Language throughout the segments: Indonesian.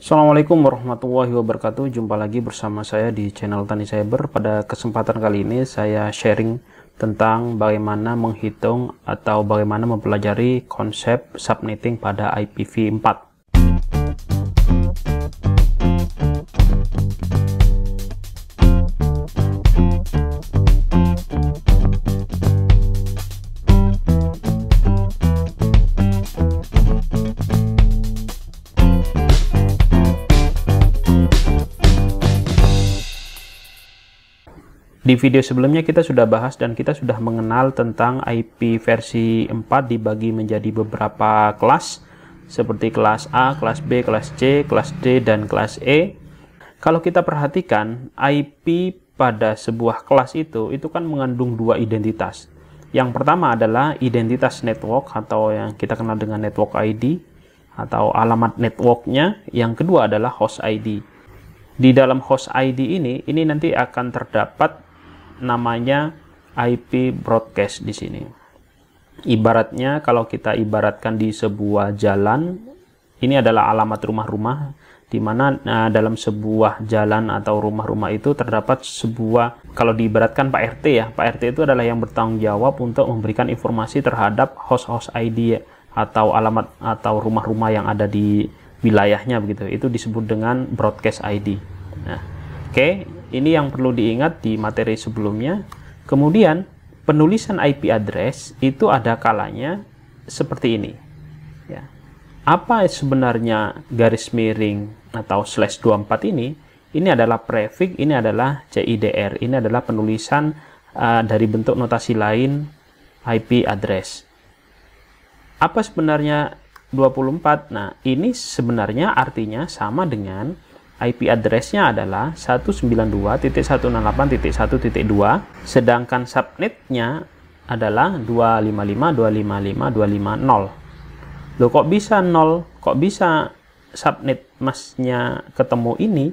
Assalamualaikum warahmatullahi wabarakatuh. Jumpa lagi bersama saya di channel Tani Cyber. Pada kesempatan kali ini saya sharing tentang bagaimana menghitung atau bagaimana mempelajari konsep subnetting pada IPv4. Di video sebelumnya kita sudah bahas dan kita sudah mengenal tentang IP versi 4 dibagi menjadi beberapa kelas seperti kelas A, kelas B, kelas C, kelas D, dan kelas E. Kalau kita perhatikan IP pada sebuah kelas itu kan mengandung dua identitas. Yang pertama adalah identitas network atau yang kita kenal dengan network ID atau alamat networknya. Yang kedua adalah host ID. Di dalam host ID ini nanti akan terdapat namanya IP broadcast di sini. Ibaratnya kalau kita ibaratkan di sebuah jalan, ini adalah alamat rumah-rumah di mana dalam sebuah jalan atau rumah-rumah itu terdapat sebuah, kalau diibaratkan Pak RT ya, Pak RT itu adalah yang bertanggung jawab untuk memberikan informasi terhadap host-host ID atau alamat atau rumah-rumah yang ada di wilayahnya begitu. Itu disebut dengan broadcast ID. Nah, oke. Ini yang perlu diingat di materi sebelumnya. Kemudian penulisan IP address itu ada kalanya seperti ini. Ya. Apa sebenarnya garis miring atau /24 ini? Ini adalah prefix, ini adalah CIDR. Ini adalah penulisan dari bentuk notasi lain IP address. Apa sebenarnya 24? Nah, ini sebenarnya artinya sama dengan IP address-nya adalah 192.168.1.2, sedangkan subnet-nya adalah 255.255.250. Loh, kok bisa 0? Kok bisa subnet masnya ketemu ini?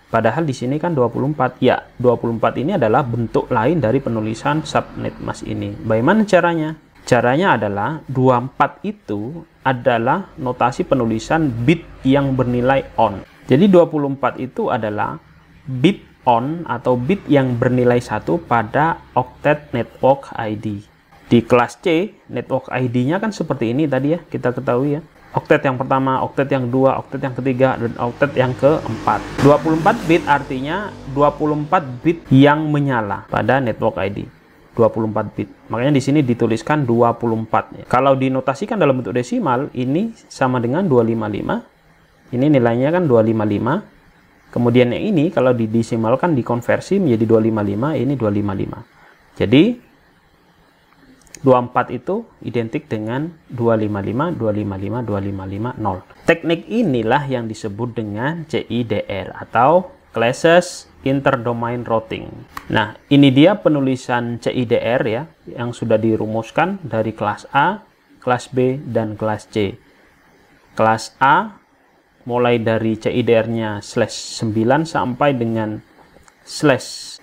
Padahal di sini kan 24. Ya, 24 ini adalah bentuk lain dari penulisan subnet mas ini. Bagaimana caranya? Caranya adalah 24 itu adalah notasi penulisan bit yang bernilai on. Jadi 24 itu adalah bit on atau bit yang bernilai 1 pada octet network ID. Di kelas C, network ID-nya kan seperti ini tadi ya, kita ketahui ya. Octet yang pertama, octet yang kedua, octet yang ketiga, dan octet yang keempat. 24 bit artinya 24 bit yang menyala pada network ID. 24 bit. Makanya di sini dituliskan 24 ya. Kalau dinotasikan dalam bentuk desimal, ini sama dengan 255. Ini nilainya kan 255. Kemudian yang ini kalau didesimalkan, dikonversi menjadi 255, ini 255. Jadi 24 itu identik dengan 255, 255, 255, 0. Teknik inilah yang disebut dengan CIDR atau Classes Interdomain Routing. Nah, ini dia penulisan CIDR ya, yang sudah dirumuskan dari kelas A, kelas B, dan kelas C. Kelas A mulai dari CIDR-nya /9 sampai dengan /15,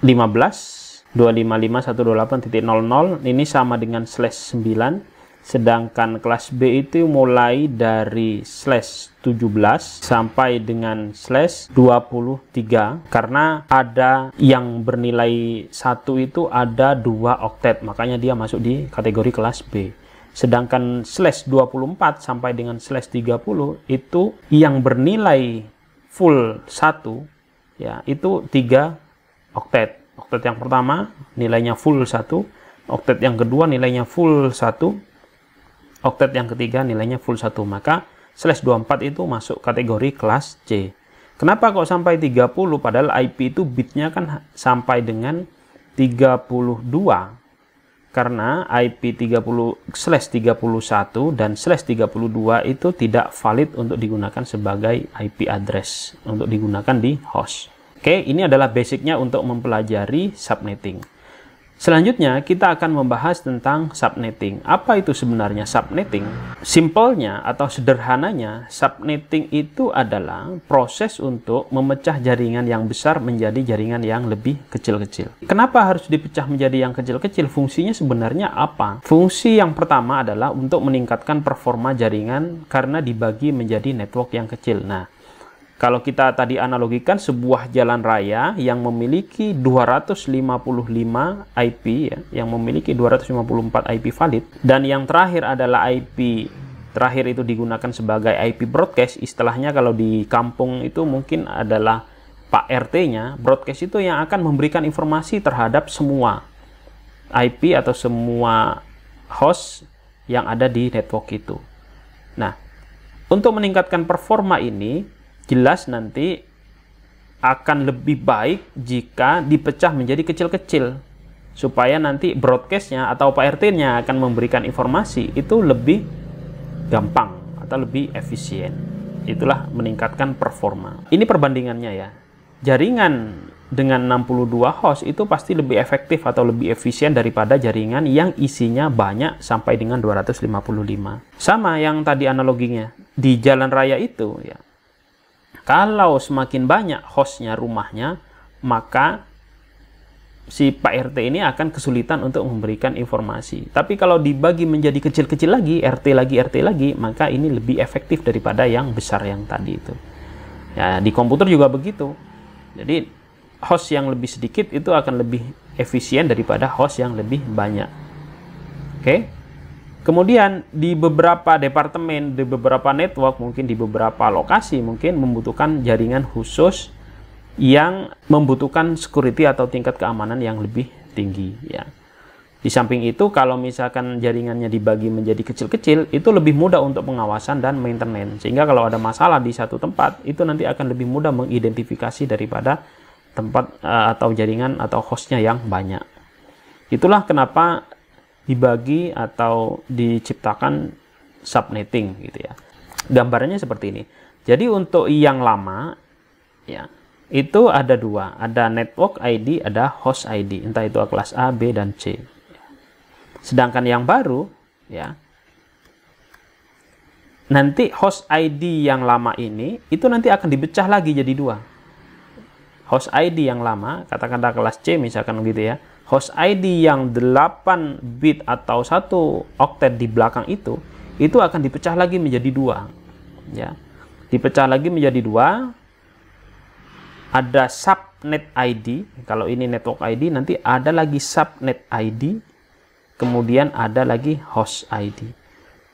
255.128.00, ini sama dengan /9. Sedangkan kelas B itu mulai dari /17 sampai dengan /23, karena ada yang bernilai 1 itu ada 2 oktet, makanya dia masuk di kategori kelas B. Sedangkan /24 sampai dengan /30 itu yang bernilai full 1 ya, itu 3 oktet. Oktet yang pertama nilainya full 1, oktet yang kedua nilainya full 1, oktet yang ketiga nilainya full 1. Maka /24 itu masuk kategori kelas C. Kenapa kok sampai 30? Padahal IP itu bitnya kan sampai dengan 32. Karena IP /31 dan /32 itu tidak valid untuk digunakan sebagai IP address, untuk digunakan di host. Oke, ini adalah basicnya untuk mempelajari subnetting. Selanjutnya kita akan membahas tentang subnetting. Apa itu sebenarnya subnetting? Simpelnya atau sederhananya, subnetting itu adalah proses untuk memecah jaringan yang besar menjadi jaringan yang lebih kecil-kecil. Kenapa harus dipecah menjadi yang kecil-kecil? Fungsinya sebenarnya apa? Fungsi yang pertama adalah untuk meningkatkan performa jaringan karena dibagi menjadi network yang kecil. Nah, Kalau kita tadi analogikan sebuah jalan raya yang memiliki 255 IP ya, yang memiliki 254 IP valid, dan yang terakhir adalah IP terakhir itu digunakan sebagai IP broadcast. Istilahnya kalau di kampung itu mungkin adalah Pak RT-nya. Broadcast itu yang akan memberikan informasi terhadap semua IP atau semua host yang ada di network itu. Nah, untuk meningkatkan performa ini jelas nanti akan lebih baik jika dipecah menjadi kecil-kecil, supaya nanti broadcastnya atau Pak RT-nya akan memberikan informasi itu lebih gampang atau lebih efisien. Itulah meningkatkan performa. Ini perbandingannya ya. Jaringan dengan 62 host itu pasti lebih efektif atau lebih efisien daripada jaringan yang isinya banyak sampai dengan 255. Sama yang tadi analoginya di jalan raya itu ya. Kalau semakin banyak hostnya rumahnya, maka si Pak RT ini akan kesulitan untuk memberikan informasi. Tapi kalau dibagi menjadi kecil-kecil lagi, RT lagi, maka ini lebih efektif daripada yang besar yang tadi itu. Ya, di komputer juga begitu. Jadi host yang lebih sedikit itu akan lebih efisien daripada host yang lebih banyak. Oke? Kemudian di beberapa departemen, di beberapa network, mungkin di beberapa lokasi mungkin membutuhkan jaringan khusus yang membutuhkan security atau tingkat keamanan yang lebih tinggi ya. Di samping itu kalau misalkan jaringannya dibagi menjadi kecil-kecil, itu lebih mudah untuk pengawasan dan maintenance. Sehingga kalau ada masalah di satu tempat, itu nanti akan lebih mudah mengidentifikasi daripada tempat atau jaringan atau hostnya yang banyak. Itulah kenapa dibagi atau diciptakan subnetting gitu ya. Gambarannya seperti ini. Jadi untuk yang lama ya, itu ada dua, ada network ID, ada host ID, entah itu kelas A, B, dan C. Sedangkan yang baru ya, nanti host ID yang lama ini itu nanti akan dipecah lagi jadi dua. Host ID yang lama, katakanlah kelas C misalkan gitu ya, host ID yang 8 bit atau 1 oktet di belakang itu akan dipecah lagi menjadi dua ya. Dipecah lagi menjadi dua, ada subnet ID. Kalau ini network ID, nanti ada lagi subnet ID, kemudian ada lagi host ID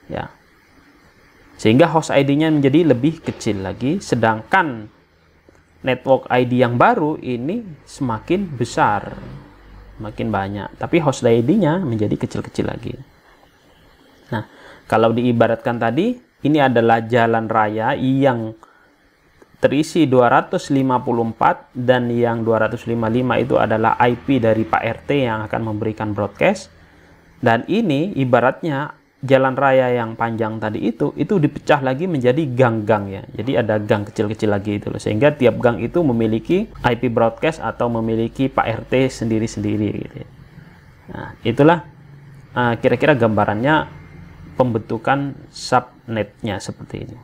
ya. Sehingga host ID-nya menjadi lebih kecil lagi, sedangkan network ID yang baru ini semakin besar, makin banyak, tapi host ID-nya menjadi kecil-kecil lagi. Nah, kalau diibaratkan tadi, ini adalah jalan raya yang terisi 254 dan yang 255 itu adalah IP dari Pak RT yang akan memberikan broadcast. Dan ini ibaratnya jalan raya yang panjang tadi itu dipecah lagi menjadi gang-gang ya. Jadi ada gang kecil-kecil lagi itu loh. Sehingga tiap gang itu memiliki IP broadcast atau memiliki Pak RT sendiri-sendiri gitu ya. Nah, itulah kira-kira gambarannya pembentukan subnetnya seperti ini.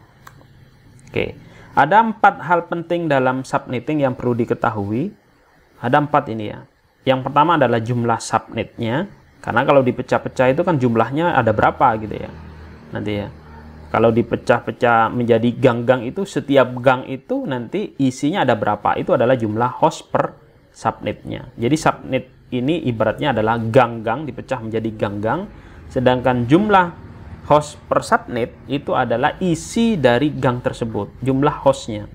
Oke. Ada 4 hal penting dalam subnetting yang perlu diketahui. Ada 4 ini ya. Yang pertama adalah jumlah subnetnya. Karena kalau dipecah-pecah itu kan jumlahnya ada berapa gitu ya. Nanti ya. Kalau dipecah-pecah menjadi gang-gang itu, setiap gang itu nanti isinya ada berapa. Itu adalah jumlah host per subnetnya. Jadi subnet ini ibaratnya adalah gang-gang, dipecah menjadi gang-gang. Sedangkan jumlah host per subnet itu adalah isi dari gang tersebut, jumlah hostnya.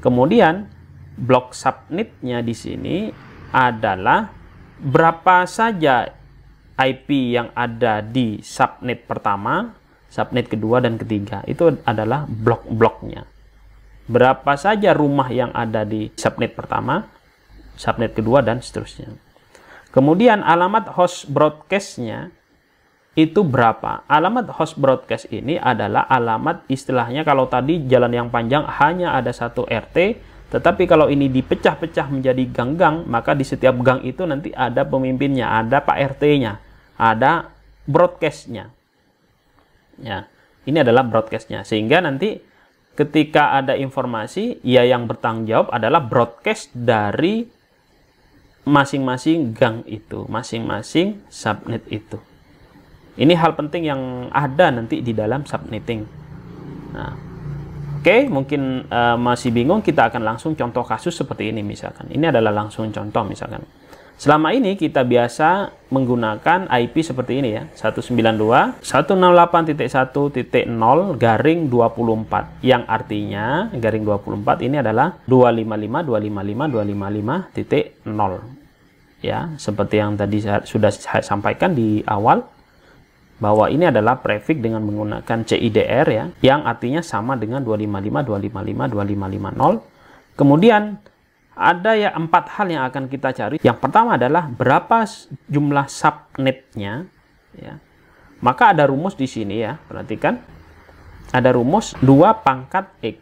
Kemudian blok subnetnya di sini adalah berapa saja IP yang ada di subnet pertama, subnet kedua, dan ketiga. Itu adalah blok-bloknya. Berapa saja rumah yang ada di subnet pertama, subnet kedua, dan seterusnya. Kemudian alamat host broadcast-nya itu berapa? Alamat host broadcast ini adalah alamat, istilahnya kalau tadi jalan yang panjang hanya ada satu RT, tetapi kalau ini dipecah-pecah menjadi gang-gang, maka di setiap gang itu nanti ada pemimpinnya, ada Pak RT-nya, ada broadcast-nya. Ya, ini adalah broadcast-nya. Sehingga nanti ketika ada informasi, ya yang bertanggung jawab adalah broadcast dari masing-masing gang itu, masing-masing subnet itu. Ini hal penting yang ada nanti di dalam subnetting. Nah, Oke, mungkin masih bingung, kita akan langsung contoh kasus seperti ini misalkan. Ini adalah langsung contoh misalkan. Selama ini kita biasa menggunakan IP seperti ini ya, 192.168.1.0 garing 24, yang artinya garing 24 ini adalah 255.255.255.0 ya, seperti yang tadi sudah saya sampaikan di awal, bahwa ini adalah prefix dengan menggunakan CIDR ya, yang artinya sama dengan 255.255.255.0. Kemudian ada ya 4 hal yang akan kita cari. Yang pertama adalah berapa jumlah subnetnya ya. Maka ada rumus di sini ya, perhatikan. Ada rumus 2 pangkat X,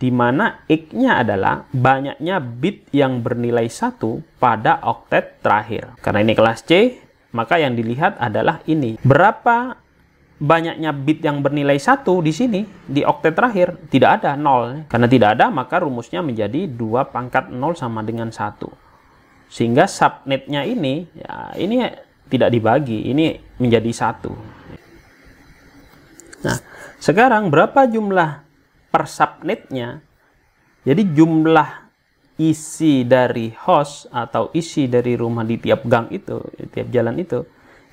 di mana X-nya adalah banyaknya bit yang bernilai 1 pada oktet terakhir. Karena ini kelas C, maka yang dilihat adalah ini. Berapa banyaknya bit yang bernilai 1 di sini di oktet terakhir? Tidak ada, 0. Karena tidak ada, maka rumusnya menjadi 2 pangkat 0 sama dengan 1. Sehingga subnetnya ini ya, ini tidak dibagi, ini menjadi 1. Nah, sekarang berapa jumlah per subnetnya? Jadi jumlah isi dari host atau isi dari rumah di tiap gang itu, di tiap jalan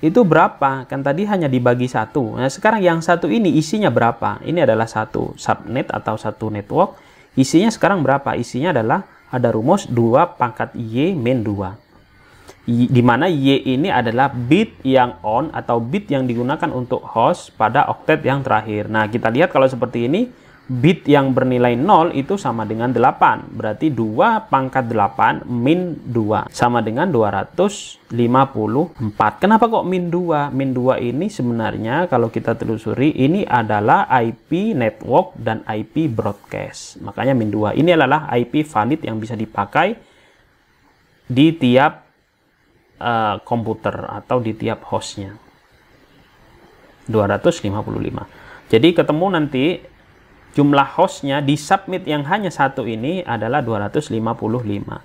itu berapa? Kan tadi hanya dibagi 1. Nah, sekarang yang 1 ini isinya berapa? Ini adalah 1 subnet atau 1 network. Isinya sekarang berapa? Isinya adalah ada rumus 2 pangkat Y min 2. Di mana Y ini adalah bit yang on atau bit yang digunakan untuk host pada oktet yang terakhir. Nah, kita lihat kalau seperti ini, bit yang bernilai 0 itu sama dengan 8. Berarti 2 pangkat 8 min 2 sama dengan 254. Kenapa kok min 2? Min 2 ini sebenarnya kalau kita telusuri ini adalah IP network dan IP broadcast. Makanya min 2. Ini adalah IP valid yang bisa dipakai di tiap komputer atau di tiap hostnya. 255. Jadi ketemu nanti jumlah hostnya di submit yang hanya 1 ini adalah 255.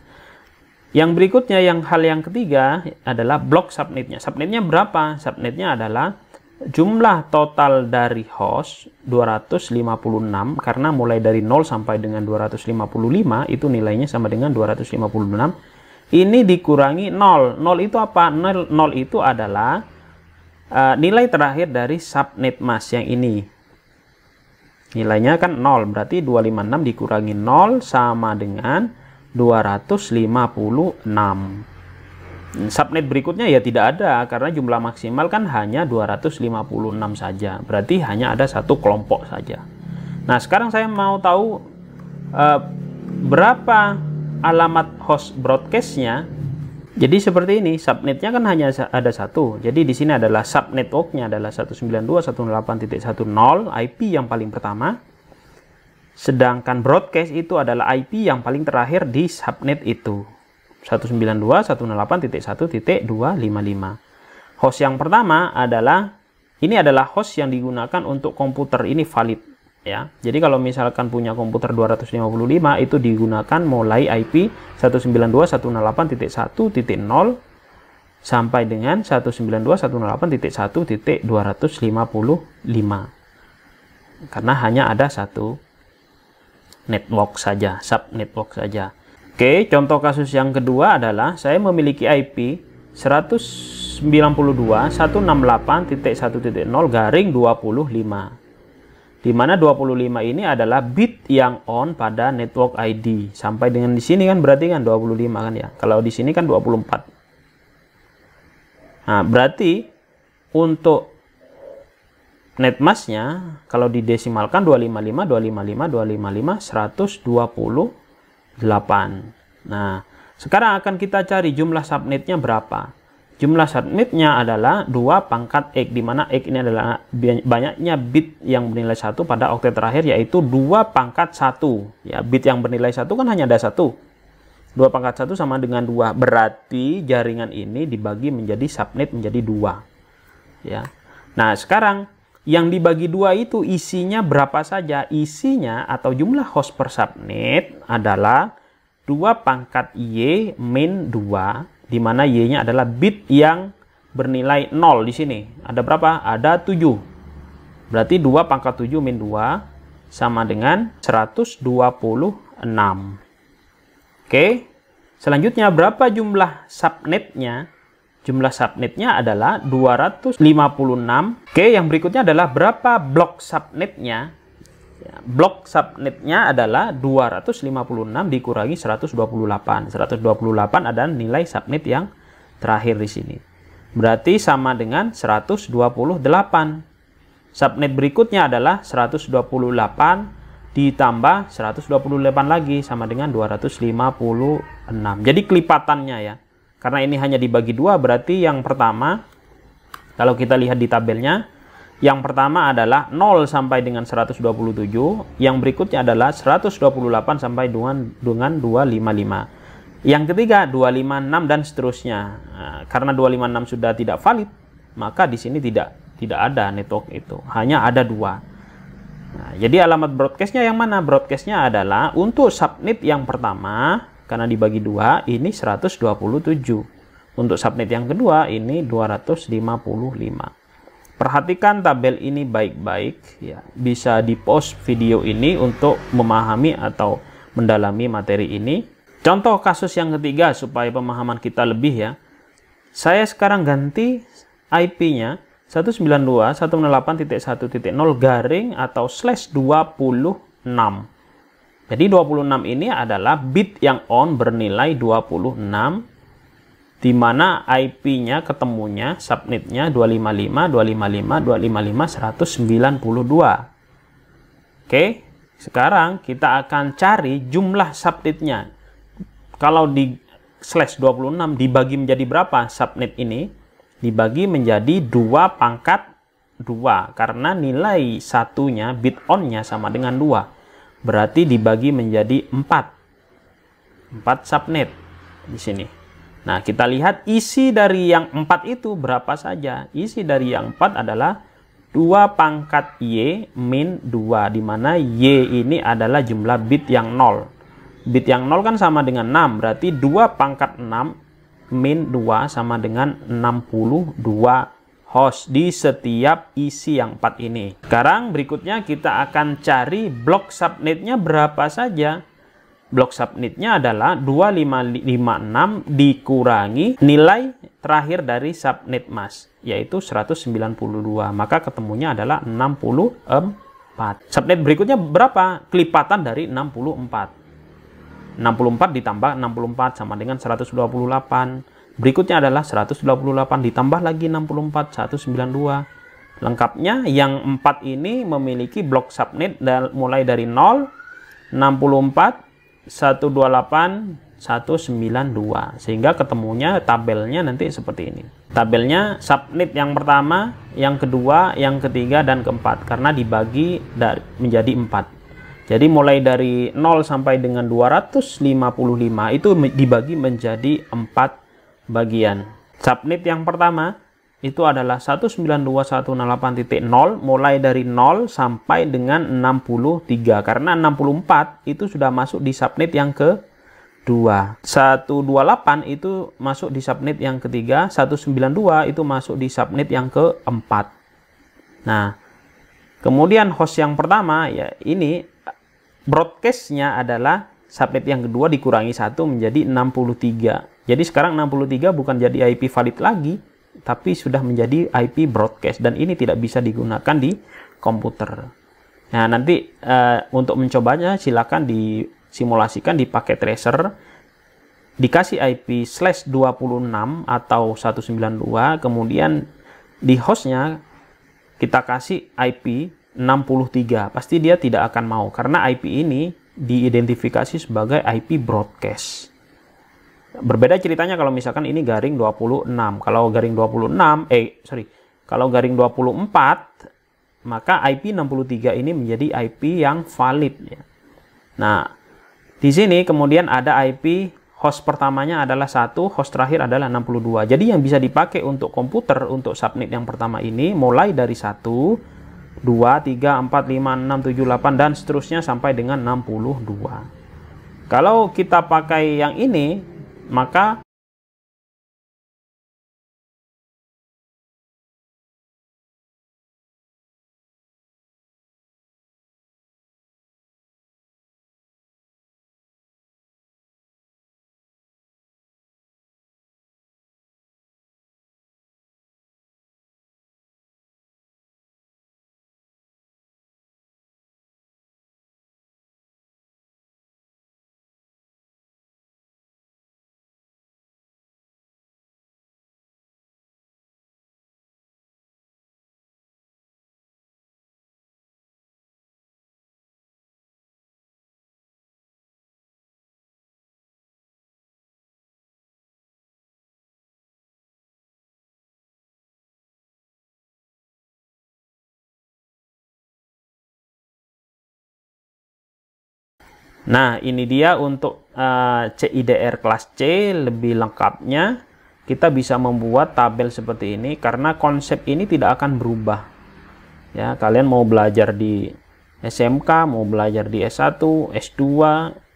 Yang berikutnya, hal yang ketiga adalah blok subnetnya. Subnetnya berapa? Subnetnya adalah jumlah total dari host 256, karena mulai dari 0 sampai dengan 255 itu nilainya sama dengan 256. Ini dikurangi 0. 0 itu apa? 0 itu adalah nilai terakhir dari subnet mas yang ini. Nilainya kan 0, berarti 256 dikurangi 0 sama dengan 256. Subnet berikutnya ya tidak ada, karena jumlah maksimal kan hanya 256 saja. Berarti hanya ada 1 kelompok saja. Nah, sekarang saya mau tahu berapa alamat host broadcastnya. Jadi seperti ini, subnetnya kan hanya ada 1. Jadi di sini adalah subnetworknya adalah 192.168.1.0 IP yang paling pertama. Sedangkan broadcast itu adalah IP yang paling terakhir di subnet itu. 192.168.1.255. Host yang pertama adalah, ini adalah host yang digunakan untuk komputer ini valid. Ya, jadi kalau misalkan punya komputer 255 itu digunakan mulai IP 192.168.1.0 sampai dengan 192.168.1.255, karena hanya ada 1 network saja, subnetwork saja. Oke, contoh kasus yang kedua adalah saya memiliki IP 192.168.1.0 garing 25, di mana 25 ini adalah bit yang on pada network ID. Sampai dengan di sini kan berarti kan 25 kan ya. Kalau di sini kan 24. Nah, berarti untuk netmasknya kalau didesimalkan 128. Nah, sekarang akan kita cari jumlah subnetnya berapa. Jumlah subnetnya adalah 2 pangkat X, di mana X ini adalah banyaknya bit yang bernilai 1 pada oktet terakhir, yaitu 2 pangkat 1. Ya, bit yang bernilai 1 kan hanya ada 1. 2 pangkat 1 sama dengan 2. Berarti jaringan ini dibagi menjadi subnet menjadi 2. Ya. Nah, sekarang yang dibagi 2 itu isinya berapa saja? Isinya atau jumlah host per subnet adalah 2 pangkat Y min 2. Di mana Y-nya adalah bit yang bernilai 0 di sini. Ada berapa? Ada 7. Berarti 2 pangkat 7 min 2 sama dengan 126. Oke, selanjutnya berapa jumlah subnetnya? Jumlah subnetnya adalah 256. Oke, yang berikutnya adalah berapa blok subnetnya? Blok subnetnya adalah 256 dikurangi 128. 128 adalah nilai subnet yang terakhir di sini. Berarti sama dengan 128. Subnet berikutnya adalah 128 ditambah 128 lagi sama dengan 256. Jadi kelipatannya ya. Karena ini hanya dibagi dua, berarti yang pertama, kalau kita lihat di tabelnya, yang pertama adalah 0 sampai dengan 127, yang berikutnya adalah 128 sampai dengan 255. Yang ketiga 256 dan seterusnya. Nah, karena 256 sudah tidak valid, maka di sini tidak ada network itu, hanya ada dua. Nah, jadi alamat broadcastnya yang mana? Broadcastnya adalah untuk subnet yang pertama, karena dibagi dua, ini 127. Untuk subnet yang kedua, ini 255. Perhatikan tabel ini baik-baik, ya. Bisa di-pause video ini untuk memahami atau mendalami materi ini. Contoh kasus yang ketiga supaya pemahaman kita lebih ya. Saya sekarang ganti IP-nya 192.168.1.0 garing atau /26. Jadi 26 ini adalah bit yang on bernilai 26, di mana IP-nya ketemunya, subnetnya 255, 255, 255, 192. Oke, sekarang kita akan cari jumlah subnetnya. Kalau di /26 dibagi menjadi berapa subnet ini? Dibagi menjadi 2 pangkat 2, karena nilai satunya, bit on-nya sama dengan 2. Berarti dibagi menjadi 4 subnet di sini. Nah, kita lihat isi dari yang 4 itu berapa saja. Isi dari yang 4 adalah 2 pangkat Y min 2, di mana Y ini adalah jumlah bit yang 0. Bit yang 0 kan sama dengan 6, berarti 2 pangkat 6 min 2 sama dengan 62 host di setiap isi yang 4 ini. Sekarang berikutnya kita akan cari blok subnetnya berapa saja. Blok subnetnya adalah 2556 dikurangi nilai terakhir dari subnet mas, yaitu 192. Maka ketemunya adalah 64. Subnet berikutnya berapa? Kelipatan dari 64. 64 ditambah 64 sama dengan 128. Berikutnya adalah 128 ditambah lagi 64, 192. Lengkapnya yang 4 ini memiliki blok subnet mulai dari 0, 64, 128, 192. Sehingga ketemunya tabelnya nanti seperti ini. Tabelnya subnet yang pertama, yang kedua, yang ketiga, dan keempat. Karena dibagi menjadi 4. Jadi mulai dari 0 sampai dengan 255 itu dibagi menjadi 4 bagian. Subnet yang pertama itu adalah 192.168.0 mulai dari 0 sampai dengan 63, karena 64 itu sudah masuk di subnet yang kedua. 128 itu masuk di subnet yang ketiga, 192 itu masuk di subnet yang keempat. Nah, kemudian host yang pertama ya ini broadcastnya adalah subnet yang kedua dikurangi 1 menjadi 63. Jadi sekarang 63 bukan jadi IP valid lagi, tapi sudah menjadi IP broadcast, dan ini tidak bisa digunakan di komputer. Nah, nanti untuk mencobanya silakan disimulasikan di paket tracer, dikasih IP /26 atau 192, kemudian di hostnya kita kasih IP 63. Pasti dia tidak akan mau, karena IP ini diidentifikasi sebagai IP broadcast. Berbeda ceritanya kalau misalkan ini garing 26. Kalau garing 26, kalau garing 24, maka IP 63 ini menjadi IP yang valid ya. Nah, di sini kemudian ada IP host pertamanya adalah 1, host terakhir adalah 62. Jadi yang bisa dipakai untuk komputer untuk subnet yang pertama ini mulai dari 1, 2, 3, 4, 5, 6, 7, 8 dan seterusnya sampai dengan 62. Kalau kita pakai yang ini, maka Nah, ini dia untuk CIDR kelas C. Lebih lengkapnya kita bisa membuat tabel seperti ini karena konsep ini tidak akan berubah. Ya, kalian mau belajar di SMK, mau belajar di S1, S2,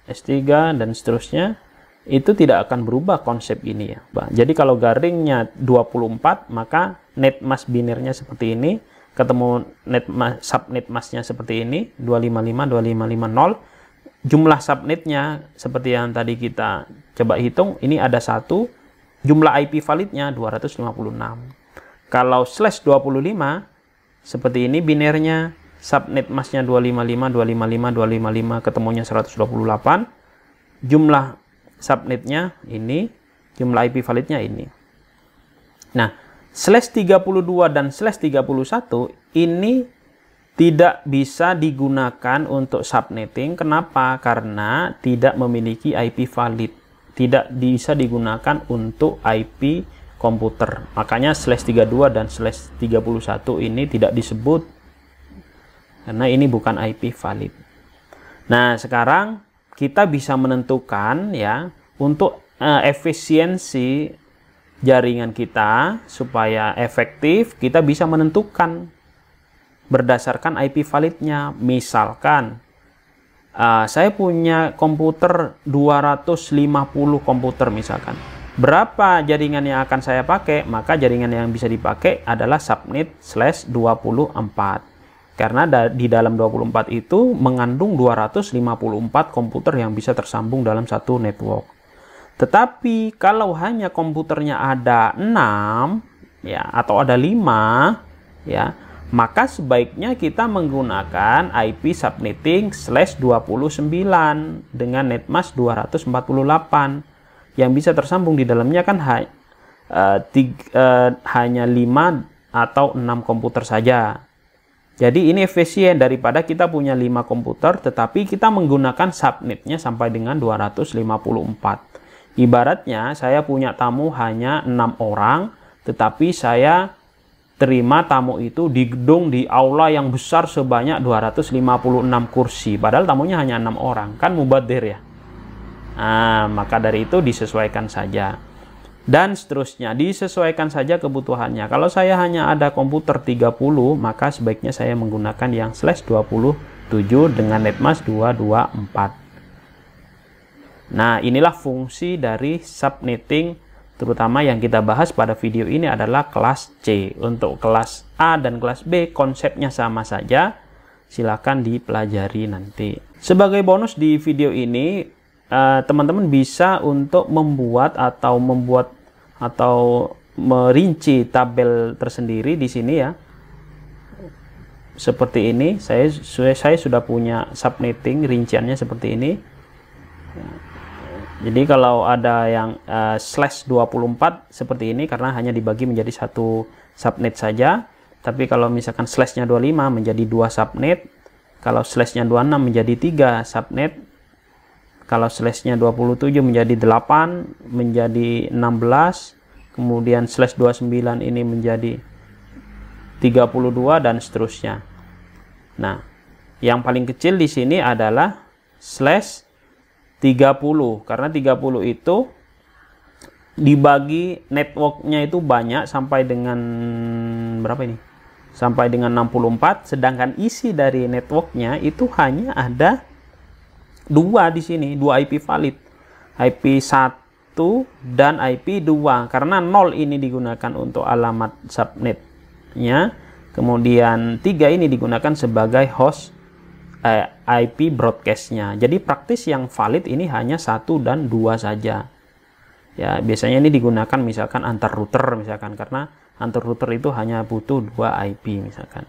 S3 dan seterusnya, itu tidak akan berubah konsep ini ya. Jadi kalau garingnya 24, maka net mass binirnya seperti ini, ketemu subnet massnya seperti ini, 255 2550. Jumlah subnetnya seperti yang tadi kita coba hitung, ini ada 1, jumlah IP validnya 256. Kalau /25 seperti ini binirnya, subnet massnya 255 255 255, ketemunya 128. Jumlah subnetnya ini, jumlah IP validnya ini. Nah, /32 dan /31 ini tidak bisa digunakan untuk subnetting. Kenapa? Karena tidak memiliki IP valid. Tidak bisa digunakan untuk IP komputer. Makanya /32 dan /31 ini tidak disebut. Karena ini bukan IP valid. Nah, sekarang kita bisa menentukan ya untuk efisiensi jaringan kita supaya efektif, kita bisa menentukan berdasarkan IP validnya. Misalkan saya punya komputer 250 komputer misalkan. Berapa jaringan yang akan saya pakai? Maka jaringan yang bisa dipakai adalah subnet /24. Karena di dalam 24 itu mengandung 254 komputer yang bisa tersambung dalam satu network. Tetapi kalau hanya komputernya ada 6 ya atau ada 5 ya, maka sebaiknya kita menggunakan IP subnetting /29 dengan netmask 248. Yang bisa tersambung di dalamnya kan hanya 5 atau 6 komputer saja. Jadi ini efisien daripada kita punya 5 komputer tetapi kita menggunakan subnetnya sampai dengan 254. Ibaratnya saya punya tamu hanya 6 orang tetapi saya terima tamu itu di gedung di aula yang besar sebanyak 256 kursi. Padahal tamunya hanya 6 orang. Kan mubadir ya. Nah, maka dari itu disesuaikan saja. Dan seterusnya disesuaikan saja kebutuhannya. Kalau saya hanya ada komputer 30, maka sebaiknya saya menggunakan yang /27 dengan netmask 224. Nah, inilah fungsi dari subnetting, terutama yang kita bahas pada video ini adalah kelas C. Untuk kelas A dan kelas B konsepnya sama saja. Silakan dipelajari nanti. Sebagai bonus di video ini, teman-teman bisa untuk membuat atau merinci tabel tersendiri di sini ya. Seperti ini, saya sudah punya subnetting rinciannya seperti ini. Jadi kalau ada yang /24 seperti ini karena hanya dibagi menjadi satu subnet saja. Tapi kalau misalkan /nya 25 menjadi 2 subnet. Kalau /nya 26 menjadi 3 subnet. Kalau /nya 27 menjadi 8, menjadi 16. Kemudian /29 ini menjadi 32 dan seterusnya. Nah, yang paling kecil di sini adalah /30 karena 30 itu dibagi networknya itu banyak sampai dengan berapa ini? Sampai dengan 64, sedangkan isi dari networknya itu hanya ada 2 di sini, 2 IP valid. IP 1 dan IP 2 karena 0 ini digunakan untuk alamat subnetnya, kemudian 3 ini digunakan sebagai host IP broadcastnya. Jadi praktis yang valid ini hanya 1 dan 2 saja ya. Biasanya ini digunakan misalkan antar router misalkan, karena antar router itu hanya butuh 2 IP misalkan.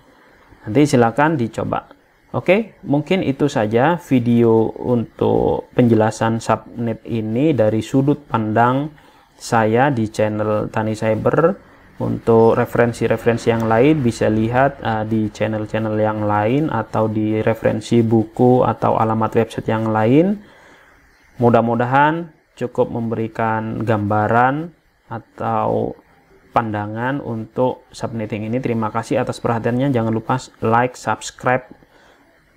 Nanti silakan dicoba. Oke, mungkin itu saja video untuk penjelasan subnet ini dari sudut pandang saya di channel Tani Cyber. Untuk referensi-referensi yang lain bisa lihat di channel-channel yang lain atau di referensi buku atau alamat website yang lain. Mudah-mudahan cukup memberikan gambaran atau pandangan untuk subnetting ini. Terima kasih atas perhatiannya. Jangan lupa like, subscribe,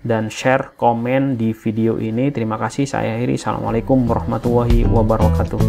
dan share, komen di video ini. Terima kasih, saya akhiri. Assalamualaikum warahmatullahi wabarakatuh.